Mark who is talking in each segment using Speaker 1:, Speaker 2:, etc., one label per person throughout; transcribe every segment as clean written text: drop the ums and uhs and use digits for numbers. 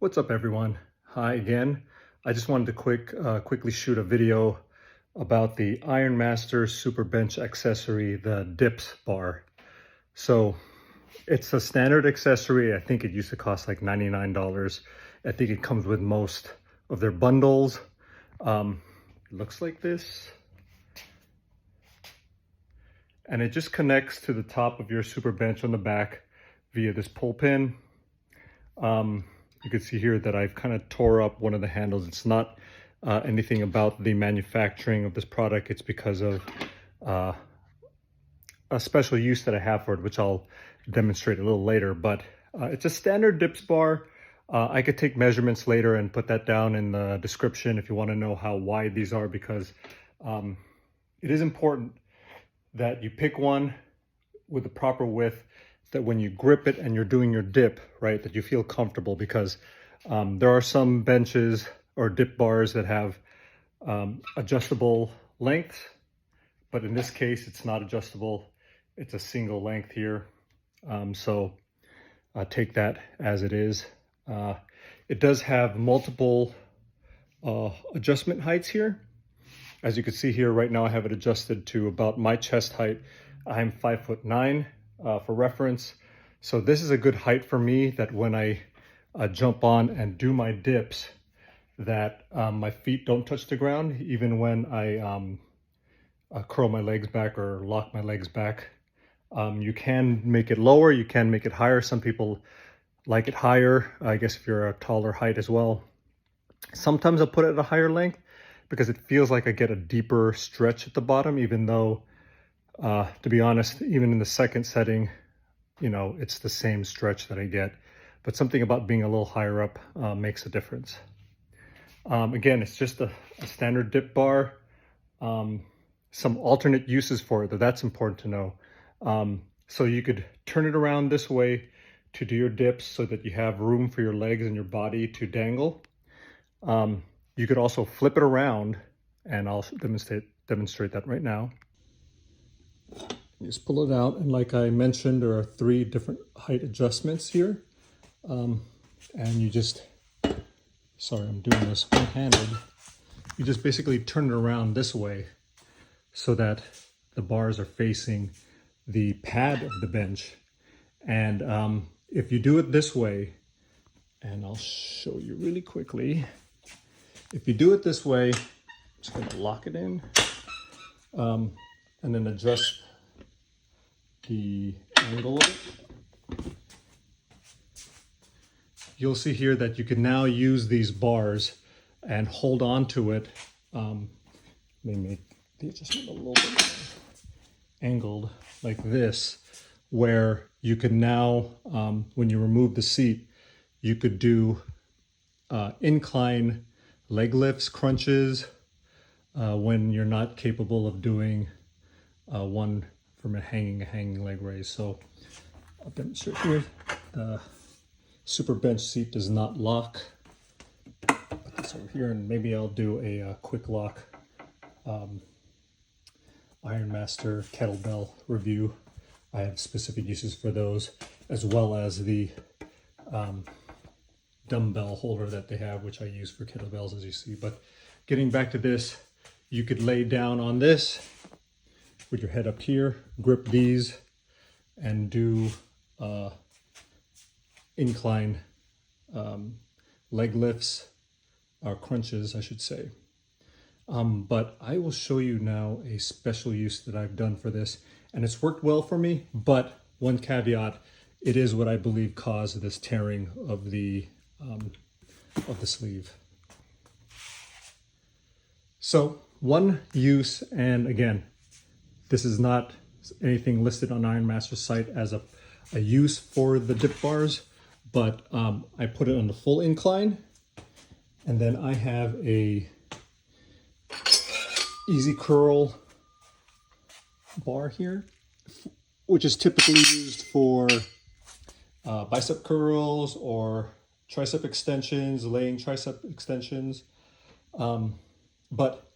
Speaker 1: What's up, everyone? Hi again. I just wanted to quickly shoot a video about the Ironmaster Super Bench accessory, the dips bar. So it's a standard accessory. I think it used to cost like $99. I think it comes with most of their bundles. It looks like this. And it just connects to the top of your Super Bench on the back via this pull pin. You can see here that I've kind of tore up one of the handles. It's not anything about the manufacturing of this product. It's because of a special use that I have for it, which I'll demonstrate a little later. But it's a standard dips bar. I could take measurements later and put that down in the description if you want to know how wide these are, because it is important that you pick one with the proper width, that when you grip it and you're doing your dip, right, that you feel comfortable, because there are some benches or dip bars that have adjustable lengths, but in this case, it's not adjustable. It's a single length here. So take that as it is. It does have multiple adjustment heights here. As you can see here, right now I have it adjusted to about my chest height. I'm 5'9". For reference. So this is a good height for me, that when I jump on and do my dips, that my feet don't touch the ground, even when I curl my legs back or lock my legs back. You can make it lower, you can make it higher. Some people like it higher, I guess, if you're a taller height as well. Sometimes I'll put it at a higher length because it feels like I get a deeper stretch at the bottom, even though to be honest, even in the second setting, you know, it's the same stretch that I get, but something about being a little higher up makes a difference. Again, it's just a standard dip bar. Some alternate uses for it, that's important to know. So you could turn it around this way to do your dips so that you have room for your legs and your body to dangle. You could also flip it around, and I'll demonstrate that right now. You just pull it out, and like I mentioned, there are 3 different height adjustments here. And you just, sorry, I'm doing this one-handed. You just basically turn it around this way so that the bars are facing the pad of the bench. And if you do it this way, and I'll show you really quickly. If you do it this way, I'm just gonna lock it in, and then adjust the angle of it. You'll see here that you can now use these bars and hold on to it. Let me make the adjustment a little bit more angled like this, where you can now, when you remove the seat, you could do incline leg lifts, crunches, when you're not capable of doing one from a hanging leg raise. So I'll demonstrate here. The Super Bench seat does not lock. Put this over here, and maybe I'll do a quick lock Ironmaster kettlebell review. I have specific uses for those, as well as the dumbbell holder that they have, which I use for kettlebells, as you see. But getting back to this, you could lay down on this with your head up here, grip these, and do incline leg lifts, or crunches, I should say. But I will show you now a special use that I've done for this, and it's worked well for me, but one caveat, it is what I believe caused this tearing of the sleeve. So one use, and again, this is not anything listed on Ironmaster's site as a use for the dip bars, but I put it on the full incline, and then I have a easy curl bar here, which is typically used for bicep curls or tricep extensions, laying tricep extensions. But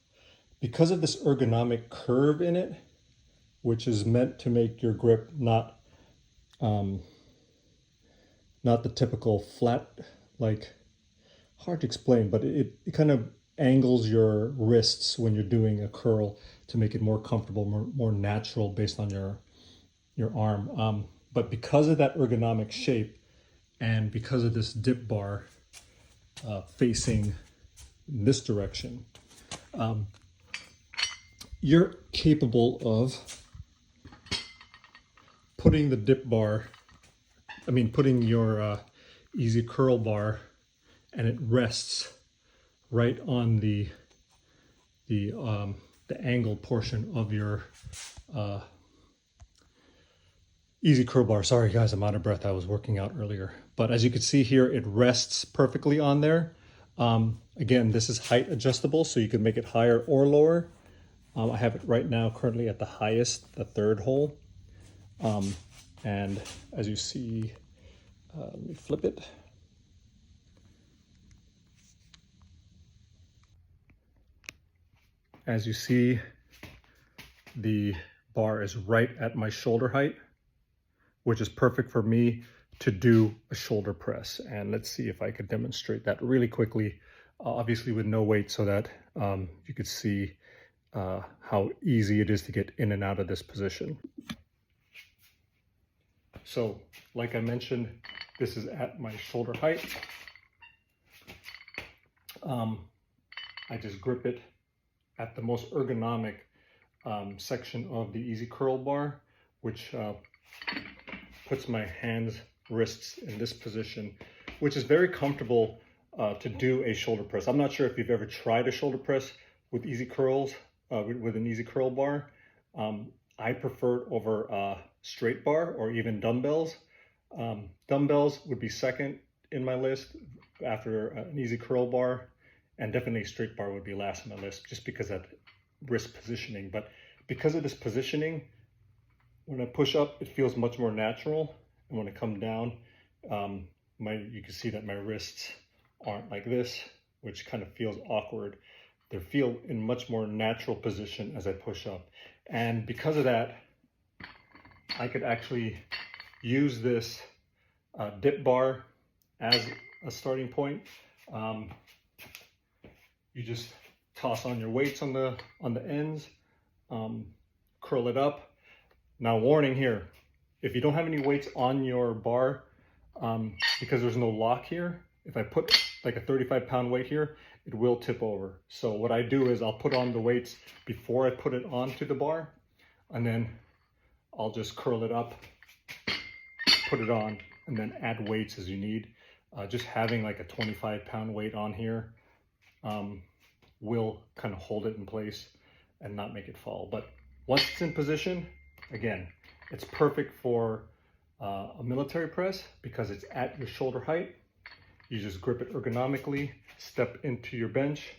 Speaker 1: because of this ergonomic curve in it, which is meant to make your grip not the typical flat, like hard to explain, but it kind of angles your wrists when you're doing a curl to make it more comfortable, more natural based on your arm. But because of that ergonomic shape and because of this dip bar facing this direction, you're capable of putting the dip bar, putting your easy curl bar, and it rests right on the angled portion of your easy curl bar. Sorry guys, I'm out of breath. I was working out earlier. But as you can see here, it rests perfectly on there. Again, this is height adjustable, so you can make it higher or lower. I have it right now currently at the highest, the third hole. And as you see, let me flip it. As you see, the bar is right at my shoulder height, which is perfect for me to do a shoulder press. And let's see if I could demonstrate that really quickly, obviously with no weight, so that you could see how easy it is to get in and out of this position. So, like I mentioned, this is at my shoulder height. I just grip it at the most ergonomic section of the easy curl bar, which puts my hands, wrists in this position, which is very comfortable to do a shoulder press. I'm not sure if you've ever tried a shoulder press with easy curls, with an easy curl bar. I prefer it over a straight bar or even dumbbells. Dumbbells would be second in my list after an easy curl bar, and definitely a straight bar would be last on my list, just because of wrist positioning. But because of this positioning, when I push up, it feels much more natural. And when I come down, you can see that my wrists aren't like this, which kind of feels awkward. They feel in much more natural position as I push up. And because of that, I could actually use this dip bar as a starting point. You just toss on your weights on the ends, curl it up. Now, warning here, if you don't have any weights on your bar, because there's no lock here, if I put like a 35-pound weight here, it will tip over. So what I do is I'll put on the weights before I put it onto the bar, and then I'll just curl it up, put it on, and then add weights as you need. Just having like a 25-pound weight on here will kind of hold it in place and not make it fall. But once it's in position, again, it's perfect for a military press because it's at your shoulder height. You just grip it ergonomically, step into your bench,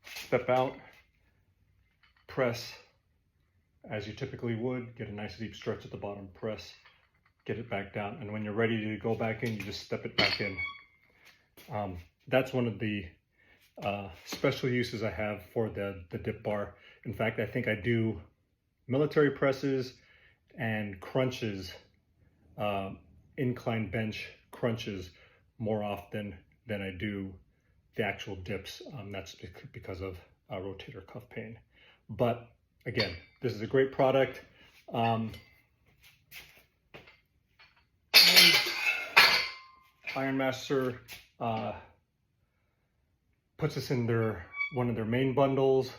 Speaker 1: step out, press as you typically would, get a nice deep stretch at the bottom, press, get it back down, and when you're ready to go back in, you just step it back in. That's one of the special uses I have for the dip bar. In fact, I think I do military presses and crunches, incline bench crunches, more often than I do the actual dips. That's because of rotator cuff pain. But again, this is a great product. Ironmaster puts this in one of their main bundles.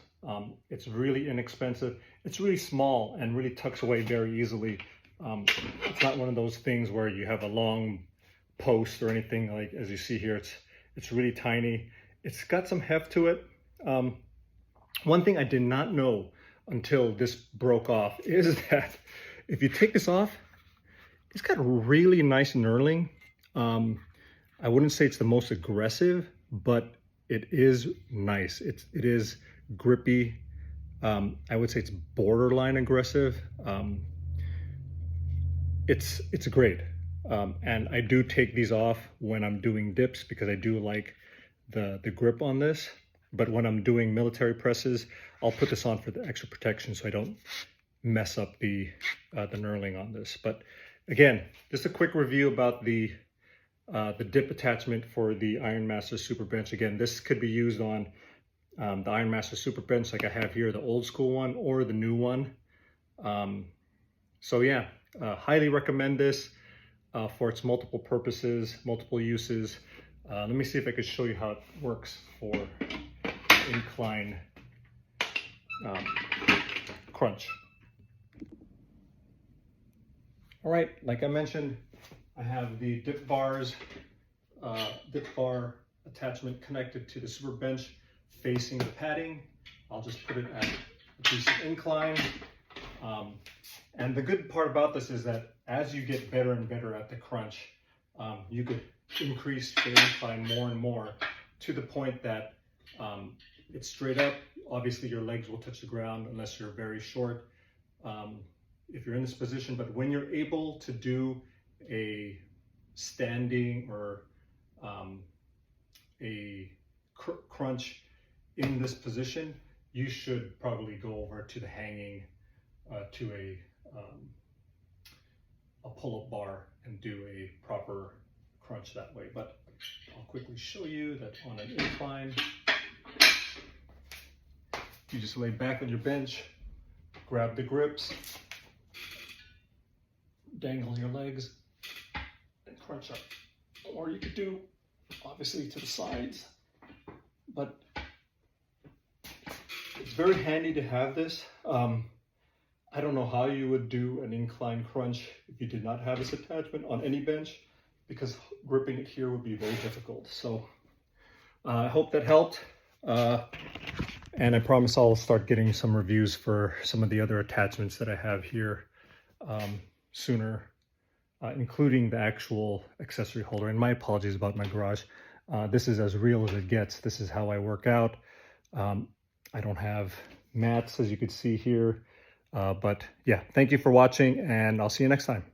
Speaker 1: It's really inexpensive. It's really small and really tucks away very easily. It's not one of those things where you have a long post or anything, like as you see here. It's really tiny. It's got some heft to it. One thing I did not know until this broke off is that if you take this off, it's got really nice knurling. I wouldn't say it's the most aggressive, but it is nice. It is grippy. I would say it's borderline aggressive. It's great. And I do take these off when I'm doing dips because I do like the grip on this. But when I'm doing military presses, I'll put this on for the extra protection so I don't mess up the knurling on this. But again, just a quick review about the the dip attachment for the Ironmaster Super Bench. Again, this could be used on the Ironmaster Super Bench like I have here, the old school one or the new one. So yeah, highly recommend this for its multiple purposes, multiple uses. Let me see if I could show you how it works for incline crunch. All right, like I mentioned, I have the dip bar attachment connected to the Super Bench facing the padding. I'll just put it at a decent incline. And the good part about this is that as you get better and better at the crunch, you could increase the incline more and more to the point that it's straight up. Obviously your legs will touch the ground unless you're very short if you're in this position, but when you're able to do a standing or a crunch in this position, you should probably go over to the hanging to a pull-up bar and do a proper crunch that way. But I'll quickly show you that on an incline, you just lay back on your bench, grab the grips, dangle your legs, and crunch up. Or you could do, obviously, to the sides, but it's very handy to have this. I don't know how you would do an incline crunch if you did not have this attachment on any bench, because gripping it here would be very difficult. So I hope that helped. And I promise I'll start getting some reviews for some of the other attachments that I have here sooner, including the actual accessory holder. And my apologies about my garage. This is as real as it gets. This is how I work out. I don't have mats, as you can see here. But yeah, thank you for watching, and I'll see you next time.